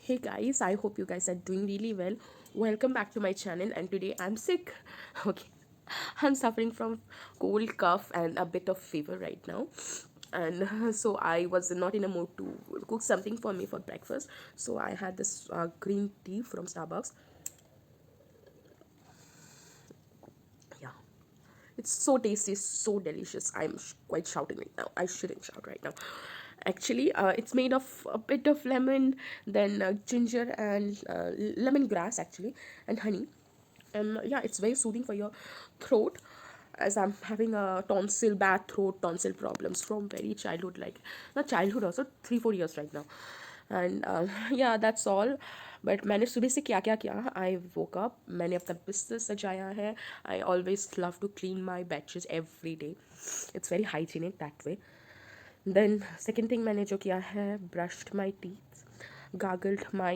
Hey guys, I hope you guys are doing really well. Welcome back to my channel, and today I'm sick. Okay, I'm suffering from cold, cough, and a bit of fever right now. And so I was not in a mood to cook something for me for breakfast. So I had this green tea from Starbucks. Yeah, it's so tasty, so delicious. I'm quite shouting right now. I shouldn't shout right now. Actually, it's made of a bit of lemon, then ginger and lemongrass actually, and honey. And yeah, it's very soothing for your throat, as I'm having a bad throat tonsil problems from very childhood, like not childhood, also 3 4 years right now. And yeah, that's all. But मैंने सुबह से क्या क्या किया, आई woke up, मैंने अपना बिस्तर सजाया है. I always love to clean my bedsheets every day. It's very hygienic that way. Then second thing मैंने जो किया है, brushed my teeth, gargled my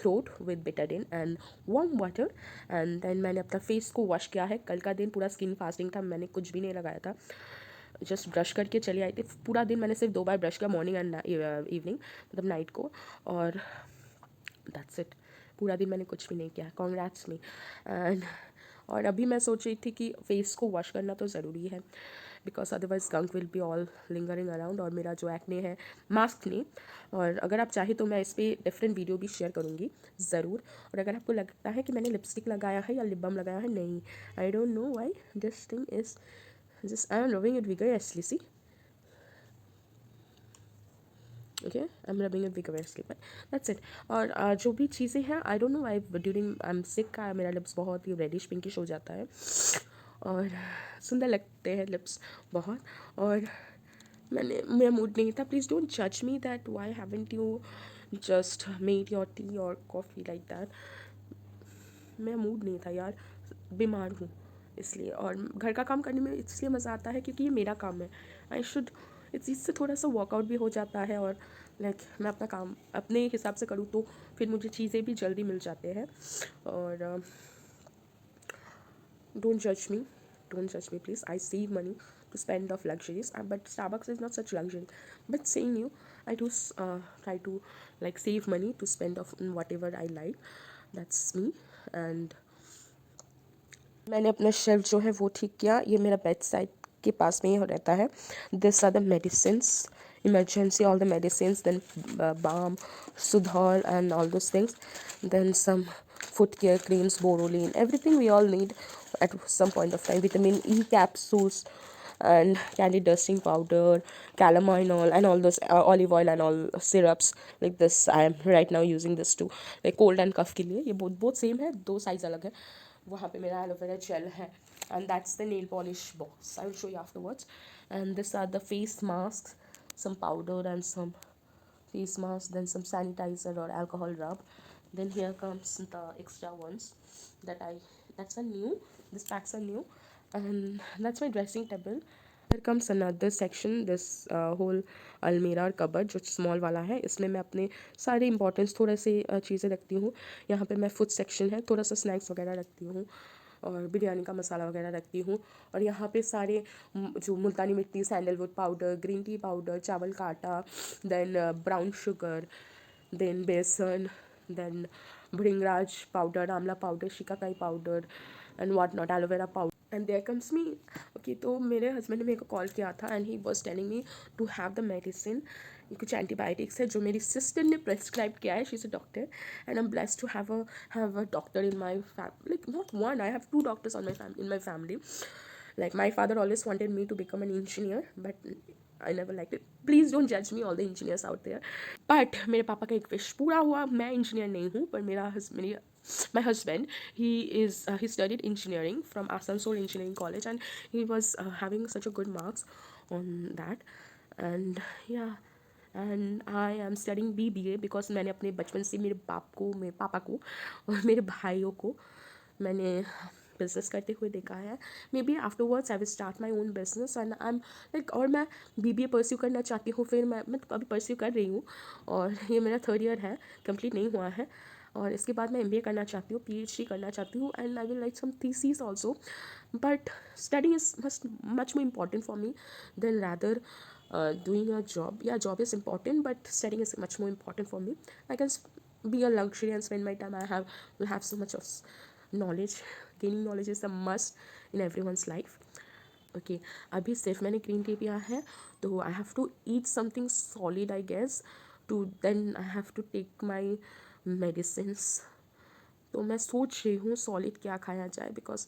throat with betadine and warm water. And then मैंने अपना फेस को wash किया है. कल का दिन पूरा स्किन फास्टिंग था, मैंने कुछ भी नहीं लगाया था, जस्ट ब्रश करके चली आई थी. पूरा दिन मैंने सिर्फ 2 बार ब्रश किया, मॉर्निंग एंड इवनिंग, मतलब नाइट को. और दैट्स इट. पूरा दिन मैंने कुछ भी नहीं किया. Congrats me. एंड और अभी मैं सोच रही थी कि फेस को वॉश करना तो ज़रूरी है, because otherwise gunk will be all lingering around. और मेरा जो एक्ने है, मास्क नहीं. और अगर आप चाहें तो मैं इस पर डिफरेंट वीडियो भी शेयर करूँगी ज़रूर. और अगर आपको लगता है कि मैंने लिपस्टिक लगाया है या लिप बाम लगाया है, नहीं, I don't know why, this thing is just I am rubbing it vigorously. See, okay, I am rubbing it vigorously, but that's it. और जो भी चीज़ें हैं, I don't know, I during I am sick का मेरा lips बहुत ही reddish pinkish हो जाता है, और सुंदर लगते हैं लिप्स बहुत. और मेरा मूड नहीं था. प्लीज़ डोंट जज me that why haven't you just made your tea और कॉफ़ी लाइक दैट. मेरा मूड नहीं था यार, बीमार हूँ इसलिए. और घर का काम करने में इसलिए मज़ा आता है क्योंकि ये मेरा काम है. आई शुड, इस चीज़ से थोड़ा सा वर्कआउट भी हो जाता है. और लाइक मैं अपना काम अपने हिसाब से करूँ तो फिर मुझे चीज़ें भी जल्दी मिल जाते हैं. और don't judge me, don't judge me please. I save money to spend of luxuries, but Starbucks is not such luxury. But saying you, I do try to like save money to spend of whatever I like. That's me. And मैंने अपना shelf जो है वो ठीक किया. ये मेरा bed side के पास में ही रहता है. This are the medicines, emergency, all the medicines, then balm, sudhol, and all those things. Then some foot care creams, Boroline, everything we all need at some point of time. Vitamin E capsules and candy dusting powder, calamine and all those olive oil and all syrups like this. I am right now using this too, like cold and cough के लिए. ये बहुत same है, 2 size अलग है. वहाँ पे मेरा एलोवेरा जेल है. And that's the nail polish box, I will show you afterwards. And this are the face mask, some powder and some face mask, then some sanitizer or alcohol rub. Then here comes the extra ones that's a new, these packs are new. And that's my dressing table. Here comes another section, this whole अलमीरा और cupboard जो small वाला है, इसमें मैं अपने सारे importance थोड़े से चीज़ें रखती हूँ. यहाँ पे मैं फूड सेक्शन है, थोड़ा सा स्नैक्स वगैरह रखती हूँ, और बिरयानी का मसाला वगैरह रखती हूँ. और यहाँ पे सारे जो multani mitti, sandalwood powder, green tea powder, चावल का आटा, then brown sugar, then besan, then bhringraj powder, amla powder, shikakai powder and what not, aloe vera powder. And there comes me. Okay, तो मेरे हस्बैंड ने मेरे को कॉल किया था and he was telling me to have the medicine. ये कुछ एंटीबायोटिक्स है जो मेरी सिस्टर ने प्रेस्क्राइब किया है. She is a doctor and I am blessed to have a doctor in my family. Like not one, I have 2 doctors on in my family. Like my father always wanted me to become an engineer, but I never liked it. Please don't judge me, all the engineers out there. But मेरे पापा का एक wish पूरा हुआ. मैं engineer नहीं हूँ, पर मेरी my husband, he studied engineering from Asansol Engineering College, and he was having such a good marks on that. And yeah, and I am studying BBA because मैंने अपने बचपन से मेरे पापा को और मेरे भाइयों को मैंने बिजनेस करते हुए देखा है. May be afterwards I will start my own business. And I am like, और मैं BBA परस्यू करना चाहती हूँ. फिर मैं तो अभी परस्यू कर रही हूँ, और ये मेरा 3rd ईयर है, कंप्लीट नहीं हुआ है. और इसके बाद मैं MBA करना चाहती हूँ, PhD करना चाहती हूँ, and I will write some thesis also. But studying is much more important for me than rather doing a job. Yeah, job is important, but studying is much more important for me. I can be a luxury and spend my time. I have will have so much of knowledge. Gaining knowledge is a must in everyone's life. Okay अभी सिर्फ मैंने green tea पिया है, तो I have to eat something solid I guess, to then I have to take my medicines. तो मैं सोच रही हूँ सॉलिड क्या खाया जाए, बिकॉज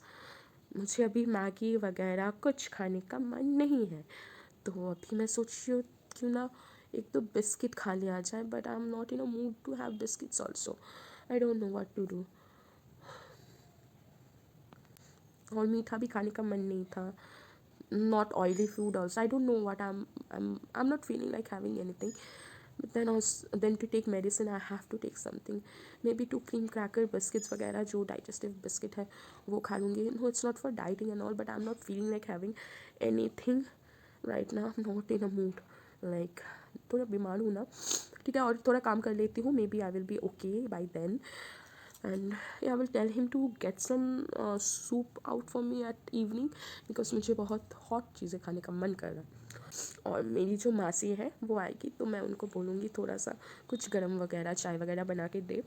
मुझे अभी मैगी वगैरह कुछ खाने का मन नहीं है। तो अभी मैं सोच रही हूँ क्यों ना एक तो बिस्किट खा लिया जाए, but I am not in a mood to have biscuits also. I don't know what to do. और मीठा भी खाने का मन नहीं था, not oily food also. I don't know what I'm not feeling like having anything. But then also, then to take medicine I have to take something, maybe two cream cracker biscuits वगैरह जो digestive biscuit है वो खा लूँगी। No, it's not for dieting and all, but I'm not feeling like having anything right now. I'm not in a mood, like थोड़ा बीमार हूँ ना, ठीक है, और थोड़ा काम कर लेती हूँ, maybe I will be okay by then. And yeah, I will tell him to get some soup out for me at evening, because मुझे बहुत हॉट चीज़ें खाने का मन कर रहा है। और मेरी जो मासी है वो आएगी, तो मैं उनको बोलूँगी थोड़ा सा कुछ गरम वगैरह चाय वगैरह बना के दे,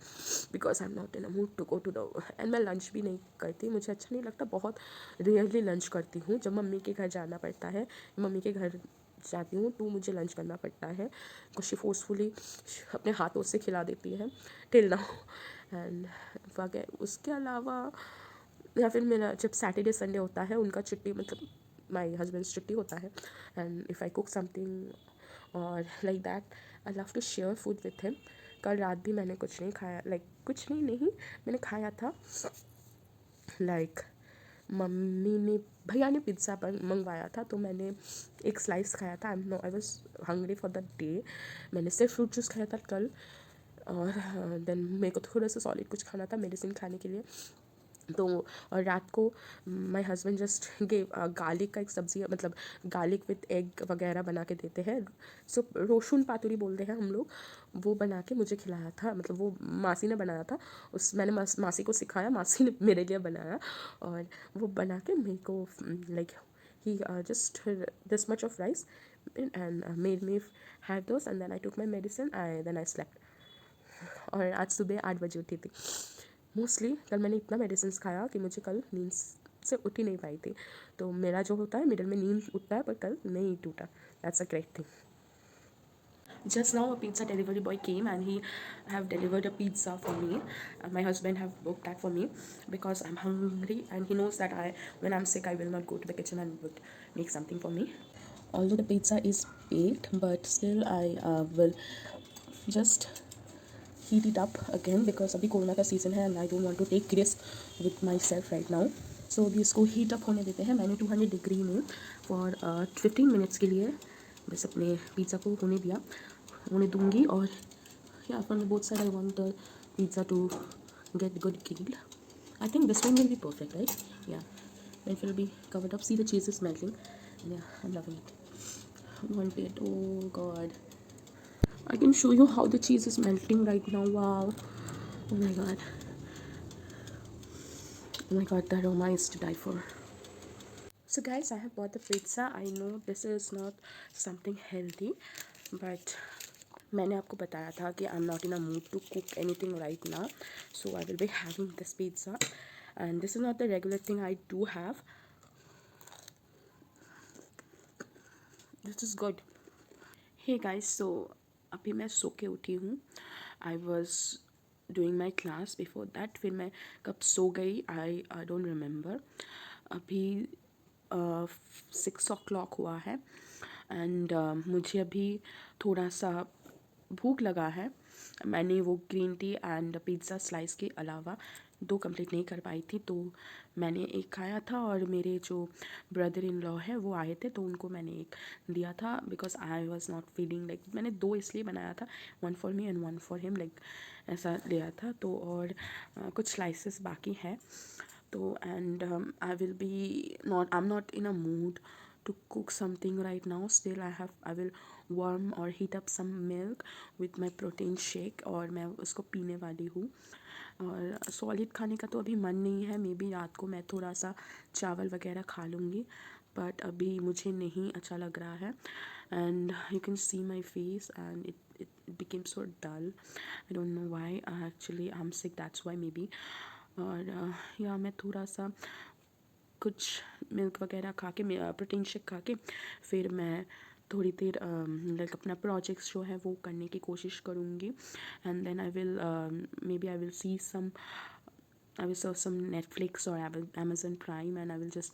because I am not in a mood to go to the. And मैं लंच भी नहीं करती, मुझे अच्छा नहीं लगता, बहुत रेयरली लंच करती हूँ। जब मम्मी के घर जाना पड़ता है, मम्मी के घर जाती हूँ तो मुझे लंच करना पड़ता है, कुछ फोर्सफुली अपने हाथों से खिला देती है टिल नाउ। एंड वगैरह उसके अलावा, या फिर मेरा जब सैटरडे संडे होता है उनका छुट्टी, मतलब माई हस्बैंड्स छुट्टी होता है, and if I cook something और like that, I love to share food with him. कल रात भी मैंने कुछ नहीं खाया, लाइक कुछ नहीं मैंने खाया था, लाइक मम्मी ने भैया ने पिज़्ज़ा पर मंगवाया था, तो मैंने एक स्लाइस खाया था। I was hungry for the day. मैंने सिर्फ फ्रूट जूस खाया था कल, और देन मेरे को थोड़ा सा सॉलिड कुछ खाना था मेडिसिन खाने के लिए। तो और रात को my husband just give garlic का एक सब्ज़ी, मतलब गार्लिक विथ एग वगैरह बना के देते हैं, सो रोशुन पातुरी बोलते हैं हम लोग, वो बना के मुझे खिलाया था, मतलब वो मासी ने बनाया था। मैंने मासी को सिखाया, मासी ने मेरे लिए बनाया, और वो बना के मेरे को like he just this much of rice and made me have dose, and then I took my medicine, then I slept. और आज सुबह 8 बजे उठी थी। मोस्टली कल मैंने इतना मेडिसिन खाया कि मुझे कल नींद से उठ ही नहीं पाई थी। तो मेरा जो होता है मिडल में नींद उठता है, पर कल नहीं टूटा। That's a great thing. Just now a pizza delivery boy came and he have delivered a pizza for me. My husband have booked that for me because I'm hungry, and he knows that when I'm sick I will not go to the kitchen and would make something for me. Although the pizza is baked, but still I will just heat it up again, because अभी corona का season है and I don't want to take risk with my self right now. So अभी इसको heat up होने देते हैं। मैंने 200 degree में फॉर 15 मिनट्स के लिए बस अपने पिज़्ज़ा को होने दूँगी। और या from both side I want the pizza to get good grilled. I think this one will be perfect, right? Yeah. It will be covered up. See, the cheese is melting. Yeah, I'm loving it. One plate. Oh God. I can show you how the cheese is melting right now. Wow. Oh my God. Oh my God, the aroma is to die for. So guys, I have bought the pizza. I know this is not something healthy, but मैंने आपको बताया था कि I'm not in a mood to cook anything right now, so I will be having this pizza, and this is not the regular thing I do have. This is good. Hey guys, so अभी मैं सो के उठी हूँ. I was doing my class before that. फिर मैं कब सो गई I don't remember. अभी 6 o'clock हुआ है, एंड मुझे अभी थोड़ा सा भूख लगा है. मैंने वो green tea and pizza slice के अलावा 2 कंप्लीट नहीं कर पाई थी, तो मैंने एक खाया था, और मेरे जो ब्रदर इन लॉ है वो आए थे, तो उनको मैंने एक दिया था, because I was not feeling like, मैंने 2 इसलिए बनाया था, 1 for me and 1 for him, like ऐसा लिया था. तो और कुछ स्लाइसेस बाकी है, तो and I will be not, I am not in a mood to cook something right now. Still I will warm or heat up some milk with my protein shake, और मैं उसको पीने वाली हूँ. और सॉलिड खाने का तो अभी मन नहीं है. मे बी रात को मैं थोड़ा सा चावल वगैरह खा लूँगी, बट अभी मुझे नहीं अच्छा लग रहा है and you can see my face and it became so dull. I don't know why. Actually I am sick, that's why maybe. और या मैं थोड़ा सा कुछ मिल्क वगैरह खा के, प्रोटीन शेक खा के फिर मैं थोड़ी देर लाइक अपना प्रोजेक्ट्स जो है वो करने की कोशिश करूँगी. And then I will maybe I will see some, I will search some Netflix or Amazon Prime and I will just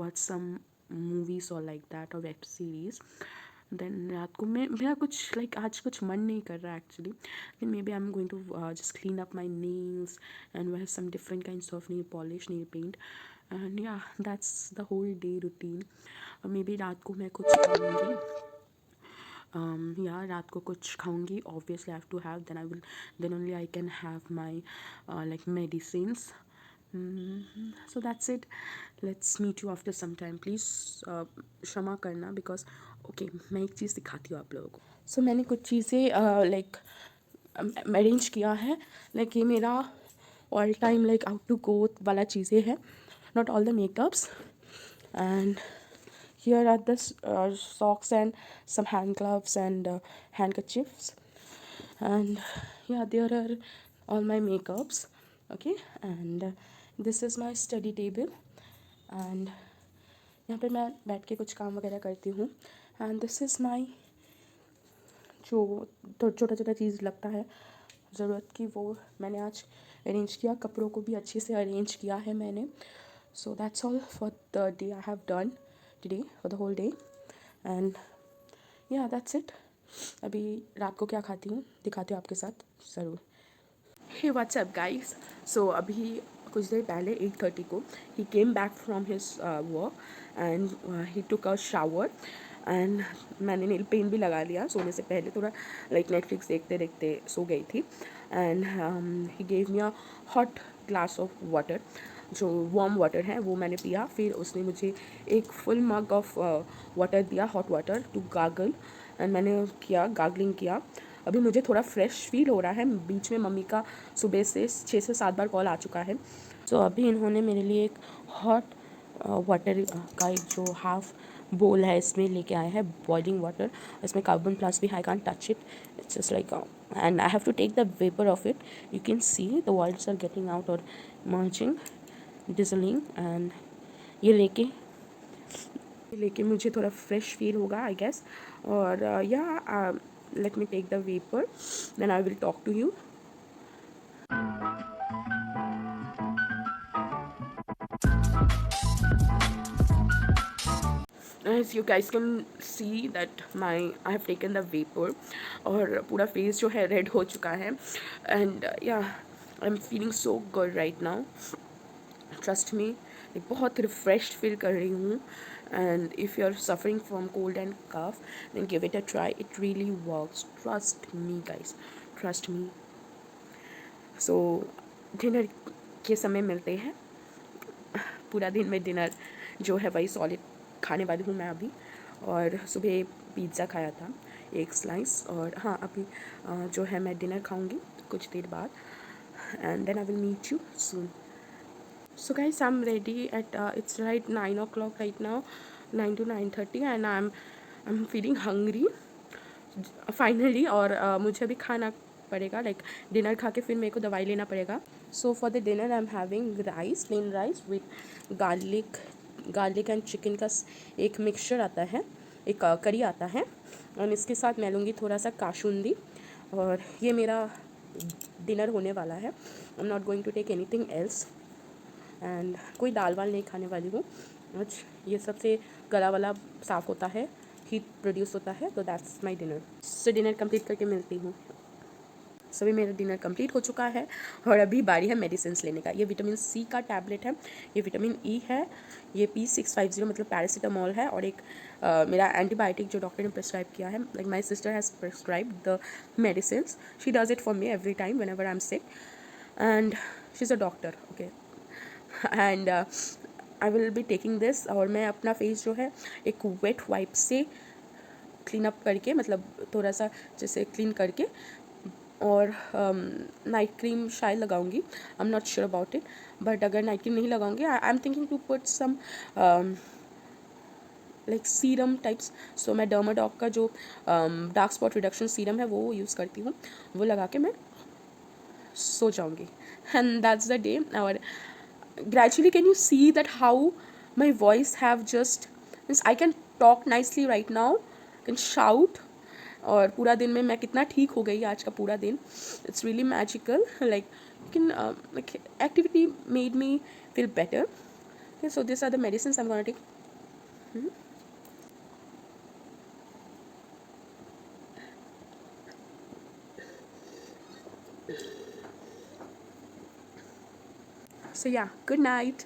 watch some movies or like that or web series. Then रात को मैं मेरा कुछ like आज कुछ मन नहीं कर रहा actually. Then maybe I'm going to just clean up my nails and wear some different kinds of nail polish, nail paint. And yeah, that's the whole day routine. Maybe रात को मैं कुछ खाऊंगी. Yeah, रात को कुछ खाऊंगी. Obviously I have to have, then only I can have my like medicines. So that's it. Let's meet you after some time. Please क्षमा करना because okay, मैं एक चीज़ दिखाती हूँ आप लोगों को. So मैंने कुछ चीज़ें like अरेंज किया है. like ये मेरा all time like out to go वाला चीज़ें है, not all the makeups. And here are the socks and some hand gloves and handkerchiefs. And yeah, there are all my makeups. Okay, and this is my study table. And यहाँ पे मैं बैठ के कुछ काम वगैरह करती हूँ. and this is my जो तो छोटा छोटा चीज़ लगता है ज़रूरत की, वो मैंने आज अरेंज किया. कपड़ों को भी अच्छे से अरेंज किया है मैंने. So that's all for the day I have done today, for the whole day. And yeah, that's it. अभी रात को क्या खाती हूँ दिखाती हूँ आपके साथ ज़रूर. Hey, what's up guys? So अभी कुछ देर पहले 8:30 को he came back from his work and he took a shower. And मैंने नील पेंट भी लगा लिया सोने से पहले. थोड़ा लाइक नेटफ्लिक्स देखते देखते सो गई थी. And he gave me a hot glass of water. जो वार्म वाटर है वो मैंने पिया. फिर उसने मुझे एक फुल मग ऑफ वाटर दिया, hot water to gargle. And मैंने किया, गार्गलिंग किया. अभी मुझे थोड़ा फ्रेश फील हो रहा है. बीच में मम्मी का सुबह से 6 से 7 बार कॉल आ चुका है. सो अभी इन्होंने मेरे लिए एक हॉट वाटर का एक जो हाफ बोल है इसमें लेके आया है, बॉइलिंग वाटर. इसमें कार्बन प्लस भी है, I can't touch it. It's just like and I have to take the vapour of it. You can see the words are getting out और मर्जिंग, डिजलिंग. एंड ये लेके मुझे थोड़ा फ्रेश फील होगा आई गेस. और या let me take the vapor, then I will talk to you. As you guys can see that I have taken the vapor और पूरा फेस जो है रेड हो चुका है. and yeah, I'm feeling so good right now. trust me, बहुत refreshed feel कर रही हूँ. and if you're suffering from cold and cough, then give it a try. It really works. Trust me guys, trust me. so dinner के समय मिलते हैं. पूरा दिन में डिनर जो है वही सॉलिड खाने वाली हूँ मैं अभी. और सुबह पिज़्ज़ा खाया था, एक स्लाइस. और हाँ, अभी जो है मैं डिनर खाऊंगी कुछ देर बाद. And then I will meet you soon. So guys, I'm ready at it's right 9 o'clock right now, 9 to 9:30, and I'm feeling hungry finally. और मुझे अभी खाना पड़ेगा, लाइक डिनर खा के फिर मेरे को दवाई लेना पड़ेगा. So for the dinner I am having rice, plain rice with garlic and chicken का एक मिक्सचर आता है, एक करी आता है. और इसके साथ मैं लूँगी थोड़ा सा काशुंदी. और ये मेरा डिनर होने वाला है. I am not going to take anything else. And कोई दाल वाल नहीं खाने वाली हूँ आज. ये सबसे गला वाला साफ़ होता है, हीट प्रोड्यूस होता है. तो that's my dinner. So dinner complete करके मिलती हूँ. सभी मेरा डिनर कंप्लीट हो चुका है और अभी बारी है मेडिसिन लेने का. ये विटामिन सी का टैबलेट है, ये विटामिन ई है, ये P650 मतलब पैरासीटामोल है. और एक मेरा एंटीबायोटिक जो डॉक्टर ने प्रिस्क्राइब किया है. Like my sister has prescribe the medicine. She does it for me every time when ever I am sick. And she is a doctor. Okay. And I will be taking this. और मैं अपना face जो है एक wait wipe से clean up करके, मतलब थोड़ा सा जैसे क्लीन करके, और नाइट क्रीम शायद लगाऊंगी. I am not sure about it. But अगर नाइट क्रीम नहीं लगाऊंगी, I am thinking to put some like serum types. So मैं डर्माडॉक का जो डार्क स्पॉट रिडक्शन सीरम है वो यूज़ करती हूँ. वो लगा के मैं सो जाऊँगी. And that's the day. और gradually can you see that how my voice have just means I can talk nicely right now, can shout. और पूरा दिन में मैं कितना ठीक हो गई आज का पूरा दिन. It's really magical. Like can like activity made me feel better. Okay, so these are the medicines I'm gonna take. So yeah, good night.